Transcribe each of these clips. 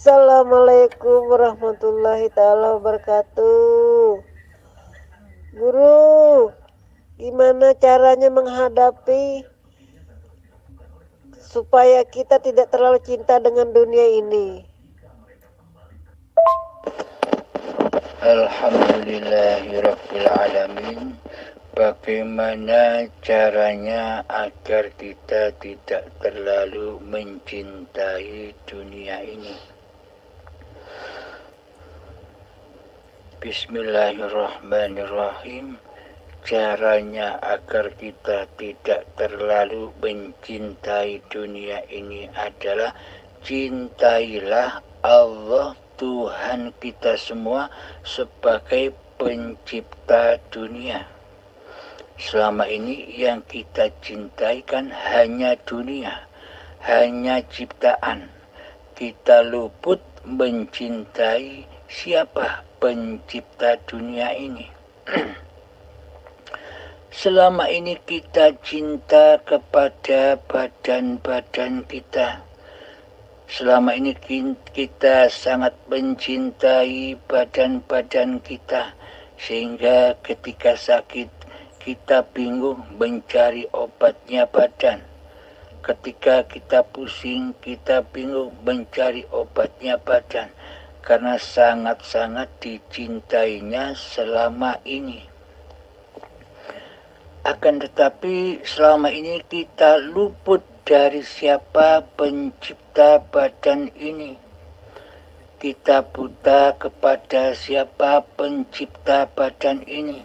Assalamualaikum warahmatullahi ta'ala wabarakatuh. Guru, gimana caranya menghadapi supaya kita tidak terlalu cinta dengan dunia ini? Alhamdulillahirrabbilalamin. Bagaimana caranya agar kita tidak terlalu mencintai dunia ini? Bismillahirrahmanirrahim. Caranya agar kita tidak terlalu mencintai dunia ini adalah cintailah Allah Tuhan kita semua sebagai pencipta dunia. Selama ini yang kita cintai kan hanya dunia, hanya ciptaan. Kita luput mencintai siapa pencipta dunia ini. Selama ini kita cinta kepada badan-badan kita. Selama ini kita sangat mencintai badan-badan kita. Sehingga ketika sakit kita bingung mencari obatnya badan. Ketika kita pusing kita bingung mencari obatnya badan. Karena sangat-sangat dicintainya selama ini. Akan tetapi selama ini kita luput dari siapa pencipta badan ini. Kita buta kepada siapa pencipta badan ini.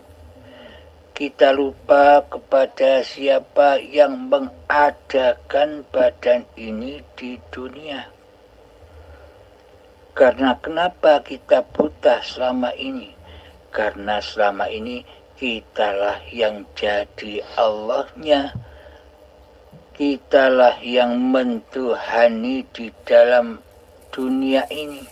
Kita lupa kepada siapa yang mengadakan badan ini di dunia. Karena kenapa kita buta selama ini? Karena selama ini kitalah yang jadi Allahnya. Kitalah yang mentuhani di dalam dunia ini.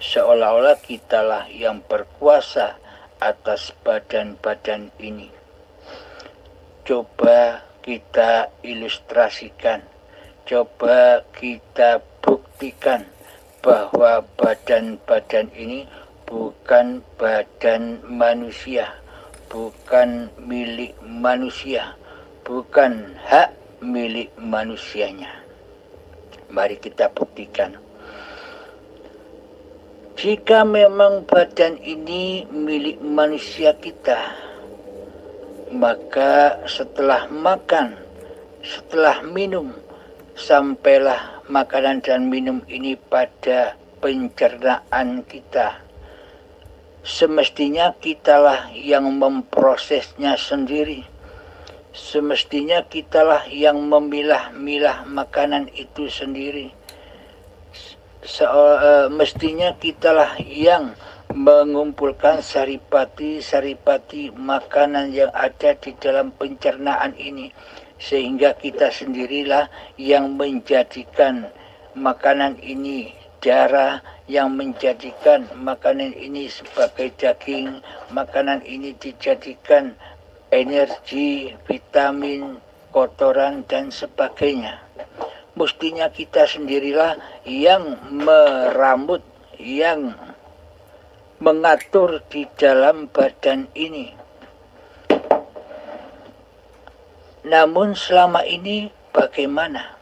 Seolah-olah kitalah yang berkuasa atas badan-badan ini. Coba kita ilustrasikan. Coba kita buktikan bahwa badan-badan ini bukan badan manusia, bukan milik manusia, bukan hak milik manusianya. Mari kita buktikan. Jika memang badan ini milik manusia kita, maka setelah makan, setelah minum, sampailah makanan dan minum ini pada pencernaan kita. Semestinya kitalah yang memprosesnya sendiri. Semestinya kitalah yang memilah-milah makanan itu sendiri. Mestinya kitalah yang mengumpulkan saripati-saripati makanan yang ada di dalam pencernaan ini. Sehingga kita sendirilah yang menjadikan makanan ini darah, yang menjadikan makanan ini sebagai daging, makanan ini dijadikan energi, vitamin, kotoran, dan sebagainya. Mestinya kita sendirilah yang merambut, yang mengatur di dalam badan ini. Namun selama ini bagaimana?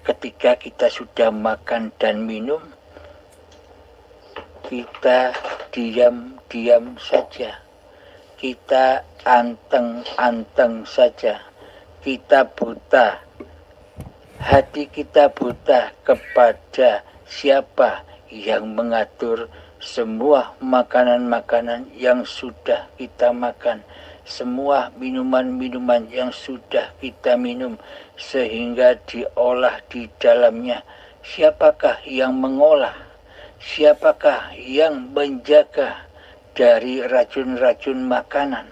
Ketika kita sudah makan dan minum, kita diam-diam saja. Kita anteng-anteng saja. Kita buta. Hati kita buta kepada siapa yang mengatur semua makanan-makanan yang sudah kita makan, semua minuman-minuman yang sudah kita minum, sehingga diolah di dalamnya. Siapakah yang mengolah? Siapakah yang menjaga dari racun-racun makanan?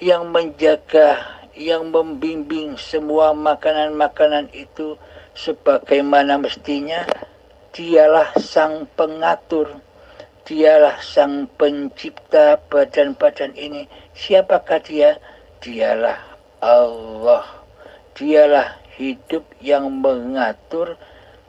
Yang menjaga, yang membimbing semua makanan-makanan itu sebagaimana mestinya, dialah sang pengatur, dialah sang pencipta badan-badan ini. Siapakah dia? Dialah Allah. Dialah hidup yang mengatur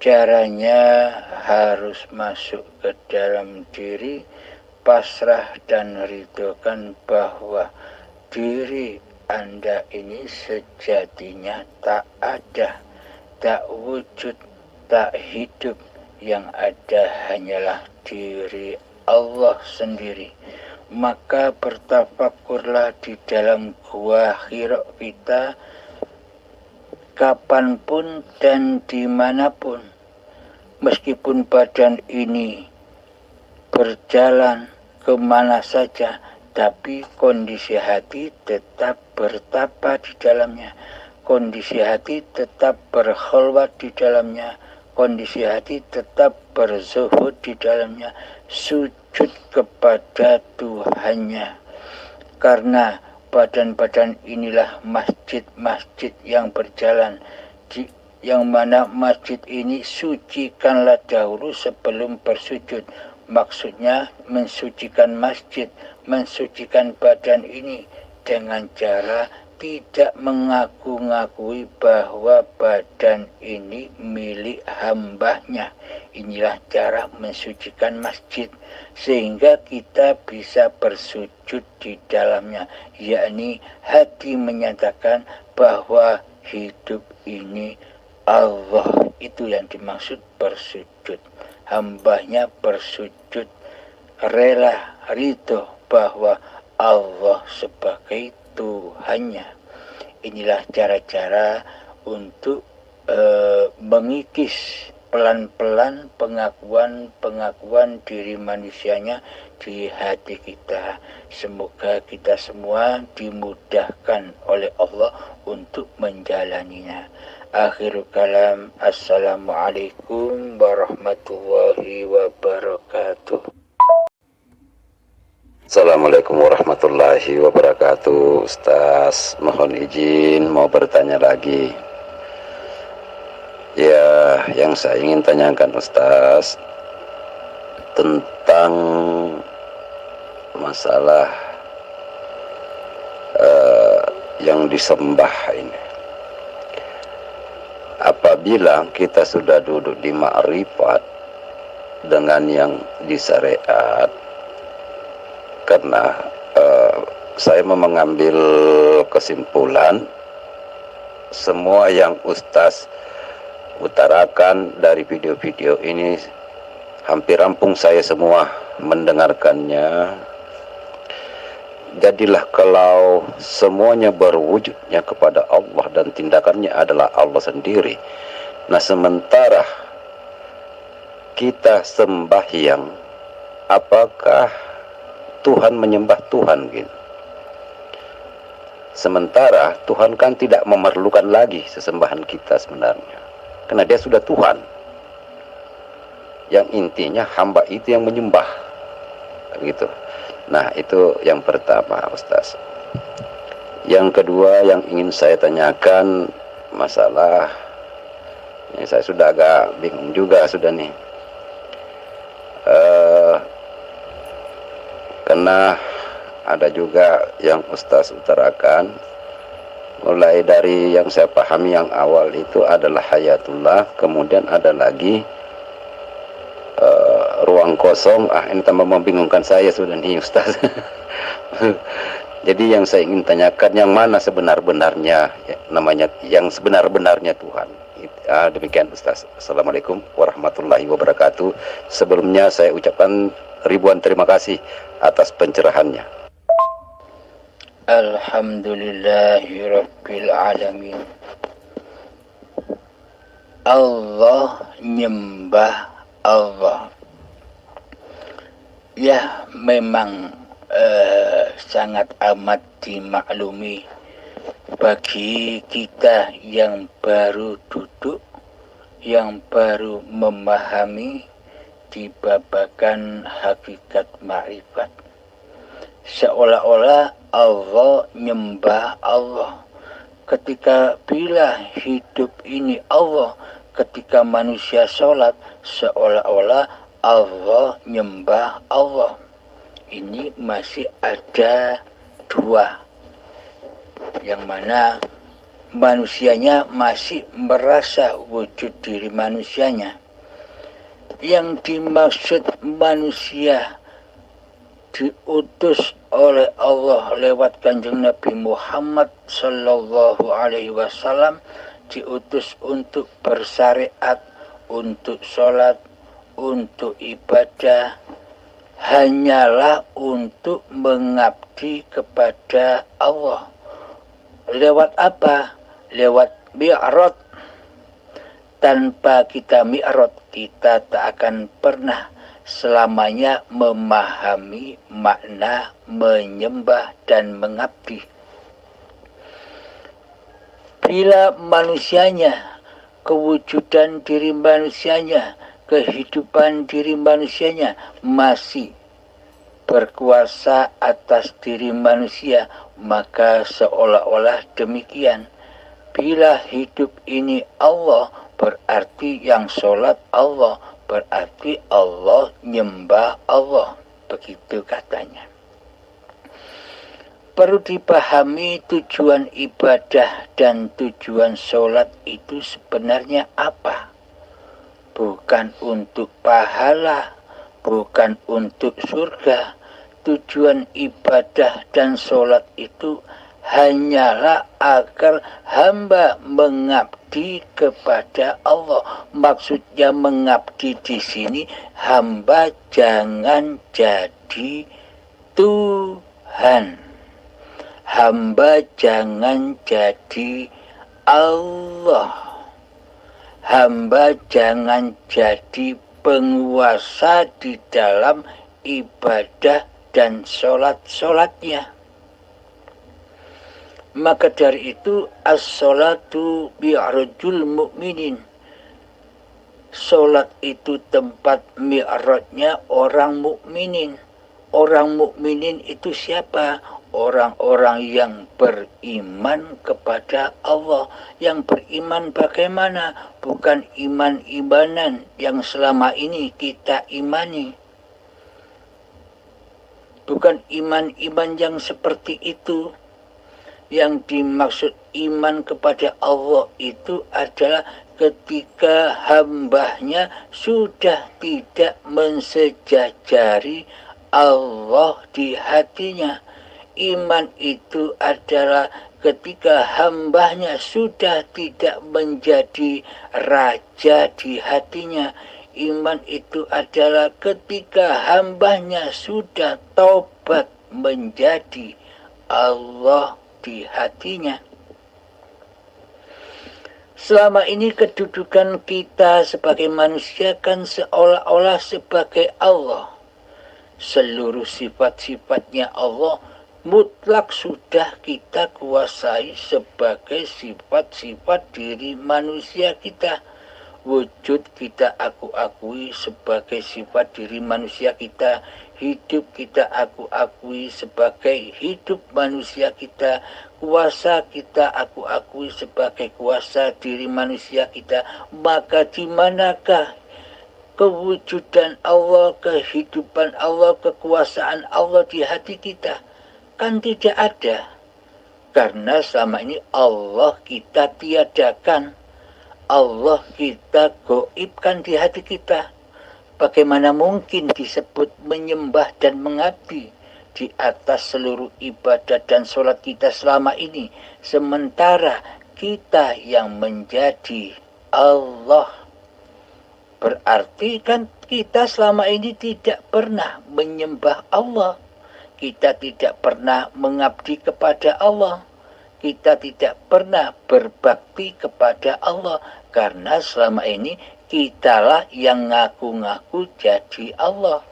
Caranya harus masuk ke dalam diri, pasrah dan ridhokan bahwa diri Anda ini sejatinya tak ada, tak wujud, tak hidup. Yang ada hanyalah diri Allah sendiri. Maka bertafakurlah di dalam gua Hira kita kapanpun dan dimanapun. Meskipun badan ini berjalan kemana saja, tapi kondisi hati tetap bertapa di dalamnya. Kondisi hati tetap berkhalwat di dalamnya. Kondisi hati tetap berzuhud di dalamnya. Sujud kepada Tuhannya. Karena badan-badan inilah masjid-masjid yang berjalan. Yang mana masjid ini sucikanlah dahulu sebelum bersujud. Maksudnya mensucikan masjid, mensucikan badan ini dengan cara tidak mengaku-ngakui bahwa badan ini milik hambanya. Inilah cara mensucikan masjid sehingga kita bisa bersujud di dalamnya, yakni hati menyatakan bahwa hidup ini Allah. Itu yang dimaksud bersujud. Hambanya bersujud rela ridho bahwa Allah sebagai Tuhannya. Inilah cara-cara untuk mengikis pelan-pelan pengakuan diri manusianya di hati kita. Semoga kita semua dimudahkan oleh Allah untuk menjalaninya. Akhirul kalam, assalamualaikum warahmatullahi wabarakatuh. Assalamualaikum warahmatullahi wabarakatuh. Ustaz, mohon izin mau bertanya lagi. Ya, yang saya ingin tanyakan Ustaz tentang masalah yang disembah ini. Apabila kita sudah duduk di ma'rifat dengan yang di syariat, karena saya mau mengambil kesimpulan semua yang Ustaz utarakan dari video-video ini hampir rampung saya semua mendengarkannya. Jadilah kalau semuanya berwujudnya kepada Allah dan tindakannya adalah Allah sendiri. Nah, sementara kita sembahyang, apakah Tuhan menyembah Tuhan gitu? Sementara Tuhan kan tidak memerlukan lagi sesembahan kita sebenarnya, karena dia sudah Tuhan. Yang intinya hamba itu yang menyembah, gitu. Nah, itu yang pertama, Ustaz. Yang kedua yang ingin saya tanyakan masalah yang saya sudah agak bingung juga sudah nih. Karena ada juga yang Ustaz utarakan, mulai dari yang saya pahami yang awal itu adalah hayatullah, kemudian ada lagi ruang kosong. Ini tambah membingungkan saya sudah nih Ustaz. Jadi yang saya ingin tanyakan, yang mana sebenar-benarnya ya, namanya yang sebenar-benarnya Tuhan. Demikian Ustaz. Assalamualaikum warahmatullahi wabarakatuh. Sebelumnya saya ucapkan ribuan terima kasih atas pencerahannya. Alhamdulillahirabbil alamin. Allah, nyembah Allah. Ya, memang sangat amat dimaklumi bagi kita yang baru duduk, yang baru memahami di babakan hakikat ma'rifat. Seolah-olah Allah nyembah Allah. Ketika bila hidup ini Allah, ketika manusia sholat, seolah-olah Allah nyembah Allah. Ini masih ada dua, yang mana manusianya masih merasa wujud diri manusianya. Yang dimaksud manusia diutus oleh Allah lewat Kanjeng Nabi Muhammad Sallallahu Alaihi Wasallam, diutus untuk bersyariat, untuk sholat, untuk ibadah, hanyalah untuk mengabdi kepada Allah. Lewat apa? Lewat mi'raj. Tanpa kita mi'raj, kita tak akan pernah selamanya memahami makna menyembah dan mengabdi. Bila manusianya, kewujudan diri manusianya, kehidupan diri manusianya masih berkuasa atas diri manusia, maka seolah-olah demikian. Bila hidup ini Allah, berarti yang sholat Allah, berarti Allah nyembah Allah. Begitu katanya. Perlu dipahami tujuan ibadah dan tujuan sholat itu sebenarnya apa? Bukan untuk pahala, bukan untuk surga. Tujuan ibadah dan sholat itu hanyalah agar hamba mengabdi kepada Allah. Maksudnya mengabdi di sini, hamba jangan jadi Tuhan. Hamba jangan jadi Allah. Hamba jangan jadi penguasa di dalam ibadah dan sholat-sholatnya. Maka dari itu as-sholatu mi'rajul mu'minin. Sholat itu tempat mi'rajnya orang mukminin. Orang mukminin itu siapa? Orang-orang yang beriman kepada Allah. Yang beriman bagaimana? Bukan iman-imanan yang selama ini kita imani. Bukan iman-iman yang seperti itu. Yang dimaksud iman kepada Allah itu adalah ketika hambanya sudah tidak mensejajari Allah di hatinya. Iman itu adalah ketika hambanya sudah tidak menjadi raja di hatinya. Iman itu adalah ketika hambanya sudah taubat menjadi Allah di hatinya. Selama ini kedudukan kita sebagai manusia kan seolah-olah sebagai Allah. Seluruh sifat-sifatnya Allah mutlak sudah kita kuasai sebagai sifat-sifat diri manusia kita. Wujud kita aku akui sebagai sifat diri manusia kita. Hidup kita aku akui sebagai hidup manusia kita. Kuasa kita aku akui sebagai kuasa diri manusia kita. Maka di manakah kewujudan Allah, kehidupan Allah, kekuasaan Allah di hati kita? Kan tidak ada. Karena selama ini Allah kita tiadakan. Allah kita goibkan di hati kita. Bagaimana mungkin disebut menyembah dan mengabdi di atas seluruh ibadah dan sholat kita selama ini, sementara kita yang menjadi Allah? Berarti kan kita selama ini tidak pernah menyembah Allah. Kita tidak pernah mengabdi kepada Allah. Kita tidak pernah berbakti kepada Allah. Karena selama ini kitalah yang ngaku-ngaku jadi Allah.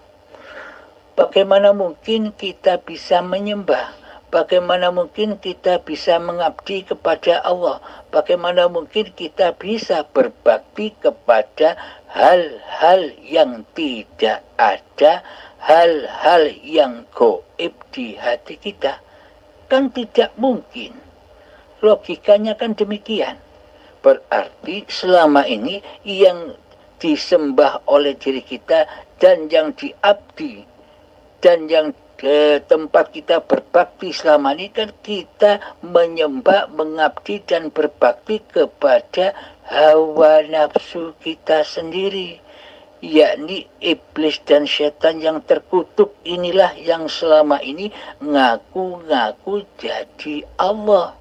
Bagaimana mungkin kita bisa menyembah? Bagaimana mungkin kita bisa mengabdi kepada Allah? Bagaimana mungkin kita bisa berbakti kepada hal-hal yang tidak ada, hal-hal yang gaib di hati kita? Kan tidak mungkin. Logikanya kan demikian. Berarti selama ini yang disembah oleh diri kita dan yang diabdi dan yang ke tempat kita berbakti selama ini kan kita menyembah, mengabdi dan berbakti kepada hawa nafsu kita sendiri, yakni iblis dan setan yang terkutuk inilah yang selama ini ngaku-ngaku jadi Allah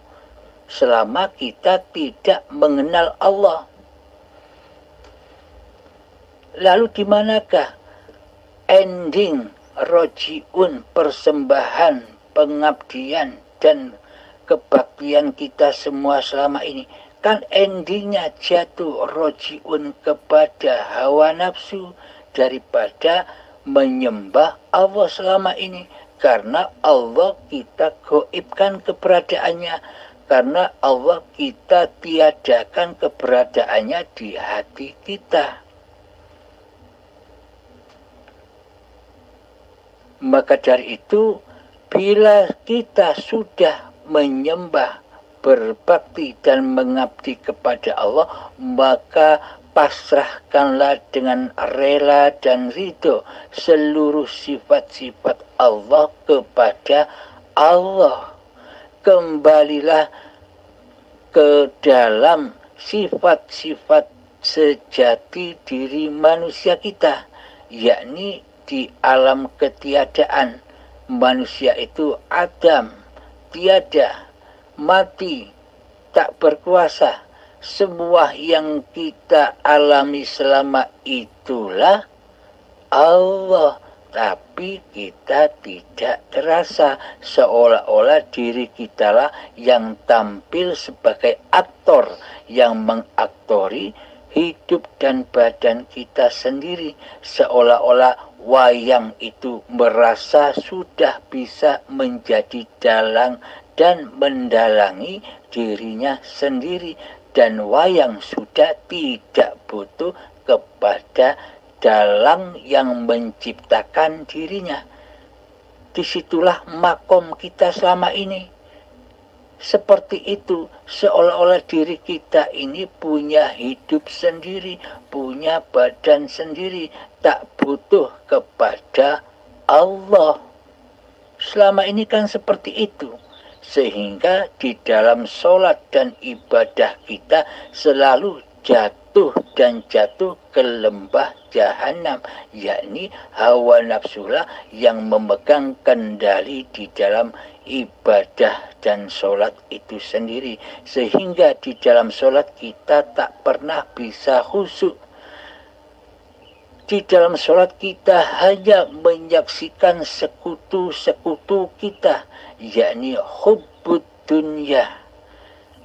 selama kita tidak mengenal Allah. Lalu di manakah ending rojiun, persembahan, pengabdian dan kebaktian kita semua selama ini? Kan endingnya jatuh rojiun kepada hawa nafsu daripada menyembah Allah selama ini. Karena Allah kita gaibkan keberadaannya, karena Allah kita tiadakan keberadaannya di hati kita. Maka dari itu, bila kita sudah menyembah, berbakti dan mengabdi kepada Allah, maka pasrahkanlah dengan rela dan ridho seluruh sifat-sifat Allah kepada Allah. Kembalilah ke dalam sifat-sifat sejati diri manusia kita, yakni di alam ketiadaan. Manusia itu adam, tiada, mati, tak berkuasa. Semua yang kita alami selama itulah Allah, tapi kita tidak terasa, seolah-olah diri kitalah yang tampil sebagai aktor yang mengaktori hidup dan badan kita sendiri, seolah-olah wayang itu merasa sudah bisa menjadi dalang dan mendalangi dirinya sendiri, dan wayang sudah tidak butuh kepada dalang yang menciptakan dirinya. Disitulah makom kita selama ini. Seperti itu, seolah-olah diri kita ini punya hidup sendiri, punya badan sendiri, tak butuh kepada Allah. Selama ini kan seperti itu. Sehingga di dalam sholat dan ibadah kita selalu jatuh dan jatuh ke lembah jahanam, yakni hawa nafsulah yang memegang kendali di dalam ibadah dan sholat itu sendiri, sehingga di dalam sholat kita tak pernah bisa khusyuk. Di dalam sholat kita hanya menyaksikan sekutu-sekutu kita, yakni hubbud dunya.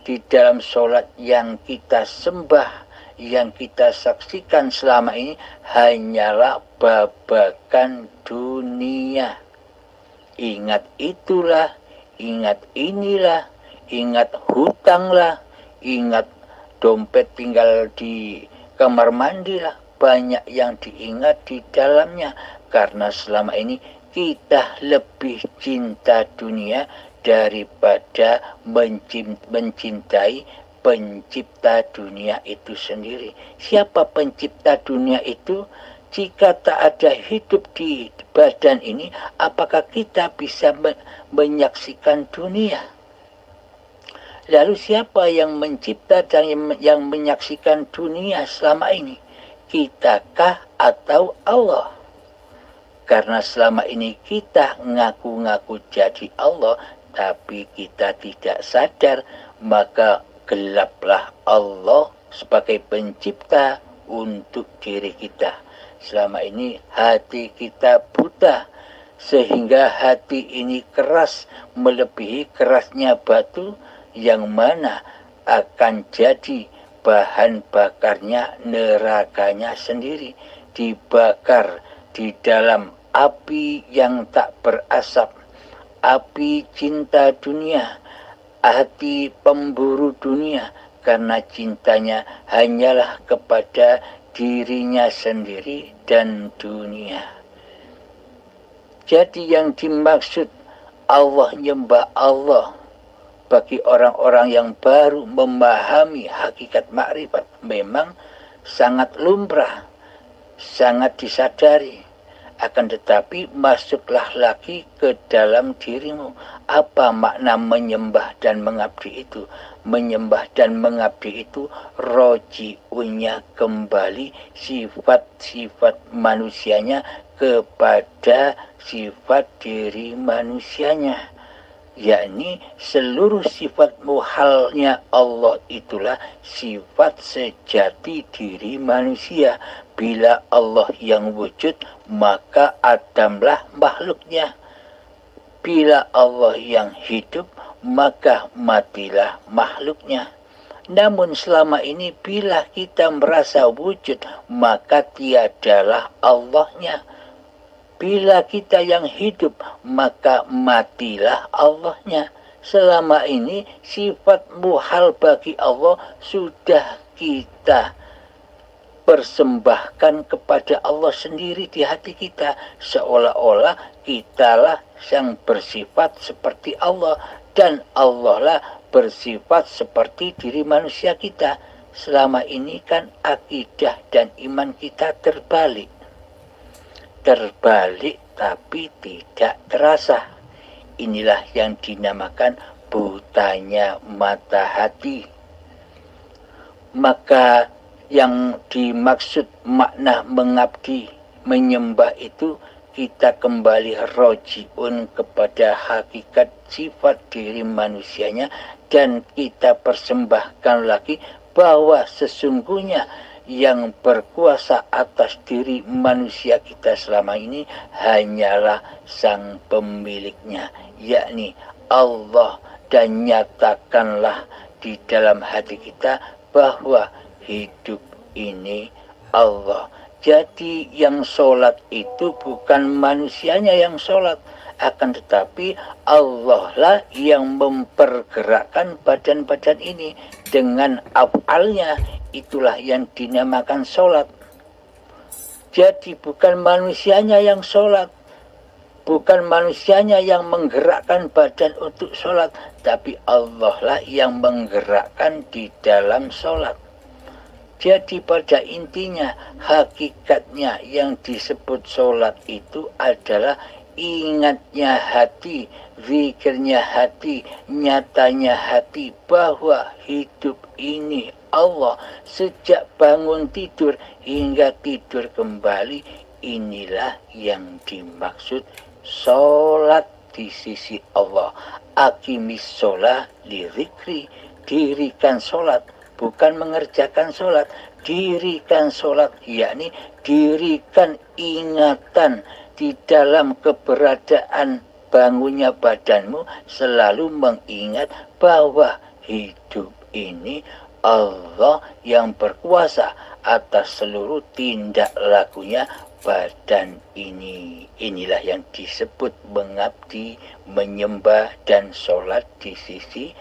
Di dalam sholat yang kita sembah, yang kita saksikan selama ini hanyalah babakan dunia. Ingat itulah, ingat inilah, ingat hutanglah, ingat dompet tinggal di kamar mandi lah. Banyak yang diingat di dalamnya, karena selama ini kita lebih cinta dunia daripada mencintai pencipta dunia itu sendiri. Siapa pencipta dunia itu? Jika tak ada hidup di badan ini, apakah kita bisa menyaksikan dunia? Lalu siapa yang mencipta dan yang menyaksikan dunia selama ini? Kitakah atau Allah? Karena selama ini kita ngaku-ngaku jadi Allah, tapi kita tidak sadar, maka gelaplah Allah sebagai pencipta untuk diri kita. Selama ini hati kita buta, sehingga hati ini keras melebihi kerasnya batu, yang mana akan jadi bahan bakarnya nerakanya sendiri, dibakar di dalam api yang tak berasap, api cinta dunia, hati pemburu dunia, karena cintanya hanyalah kepada dirinya sendiri dan dunia. Jadi yang dimaksud Allah, nyembah Allah, bagi orang-orang yang baru memahami hakikat makrifat, memang sangat lumrah, sangat disadari. akan tetapi masuklah lagi ke dalam dirimu. Apa makna menyembah dan mengabdi itu? Menyembah dan mengabdi itu roji'unya kembali sifat-sifat manusianya kepada sifat diri manusianya, yakni seluruh sifat muhalnya Allah itulah sifat sejati diri manusia. Bila Allah yang wujud, maka Adamlah makhluknya. Bila Allah yang hidup, maka matilah makhluknya. Namun selama ini bila kita merasa wujud, maka tiadalah Allahnya. Bila kita yang hidup, maka matilah Allahnya. Selama ini sifat muhal bagi Allah sudah kita persembahkan kepada Allah sendiri di hati kita, seolah-olah kitalah yang bersifat seperti Allah dan Allah lah bersifat seperti diri manusia kita. Selama ini kan akidah dan iman kita terbalik tapi tidak terasa. Inilah yang dinamakan butanya mata hati. Maka yang dimaksud makna mengabdi, menyembah itu kita kembali rojiun kepada hakikat sifat diri manusianya dan kita persembahkan lagi bahwa sesungguhnya yang berkuasa atas diri manusia kita selama ini hanyalah sang pemiliknya, yakni Allah, dan nyatakanlah di dalam hati kita bahwa hidup ini Allah. Jadi yang sholat itu bukan manusianya yang sholat, akan tetapi Allah lah yang mempergerakkan badan-badan ini dengan af'alnya. Itulah yang dinamakan sholat. Jadi bukan manusianya yang sholat, bukan manusianya yang menggerakkan badan untuk sholat, tapi Allah lah yang menggerakkan di dalam sholat. Jadi pada intinya hakikatnya yang disebut sholat itu adalah ingatnya hati, zikirnya hati, nyatanya hati bahwa hidup ini Allah. Sejak bangun tidur hingga tidur kembali, inilah yang dimaksud sholat di sisi Allah. Aqimis sholat li dzikri, dirikan sholat, bukan mengerjakan sholat, dirikan sholat, yakni dirikan ingatan di dalam keberadaan bangunnya badanmu, selalu mengingat bahwa hidup ini Allah yang berkuasa atas seluruh tindak lakunya badan ini. Inilah yang disebut mengabdi, menyembah, dan sholat di sisi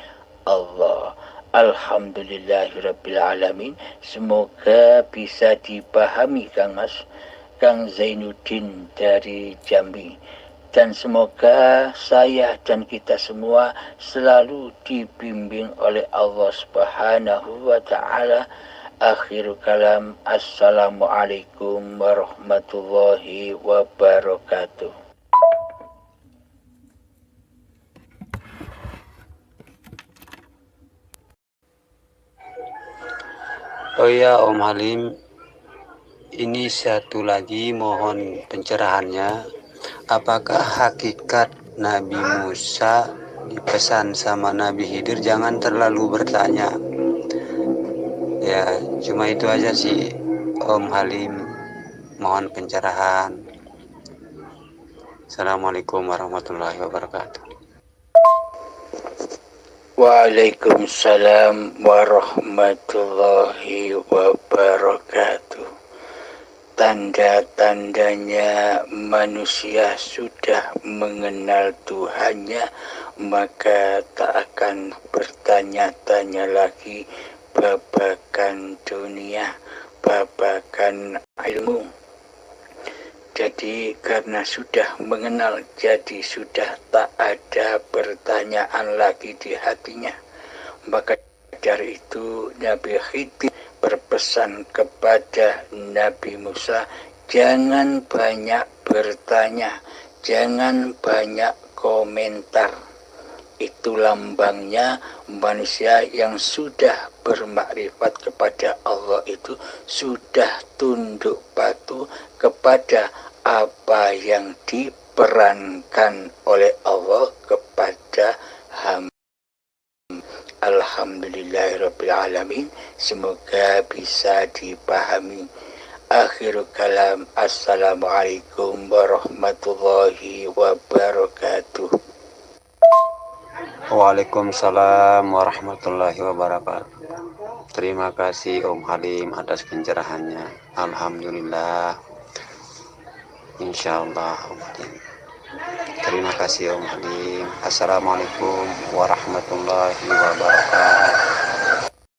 Allah. Alhamdulillahirrabbilalamin. Semoga bisa dipahami Kang Zainuddin dari Jambi. Dan semoga saya dan kita semua selalu dibimbing oleh Allah Subhanahu wa ta'ala. Akhirul kalam. Assalamualaikum warahmatullahi wabarakatuh. Oh ya Om Halim, ini satu lagi mohon pencerahannya. Apakah hakikat Nabi Musa dipesan sama Nabi Khidir jangan terlalu bertanya? Ya, cuma itu aja sih Om Halim. Mohon pencerahan. Assalamualaikum warahmatullahi wabarakatuh. Waalaikumsalam warahmatullahi wabarakatuh. Tanda-tandanya manusia sudah mengenal Tuhannya, maka tak akan bertanya-tanya lagi babakan dunia, babakan ilmu. Jadi karena sudah mengenal, jadi sudah tak ada pertanyaan lagi di hatinya. Maka dari itu Nabi Khidir berpesan kepada Nabi Musa, Jangan banyak bertanya, jangan banyak komentar. Itu lambangnya manusia yang sudah bermakrifat kepada Allah, itu sudah tunduk patuh kepada apa yang diperankan oleh Allah kepada hamba. Alhamdulillahirrabbilalamin. Semoga bisa dipahami. Akhirul kalam. Assalamualaikum warahmatullahi wabarakatuh. Waalaikumsalam warahmatullahi wabarakatuh. Terima kasih Om Halim atas pencerahannya. Alhamdulillah. Insyaallah Om Halim. Terima kasih Om Halim. Assalamualaikum warahmatullahi wabarakatuh.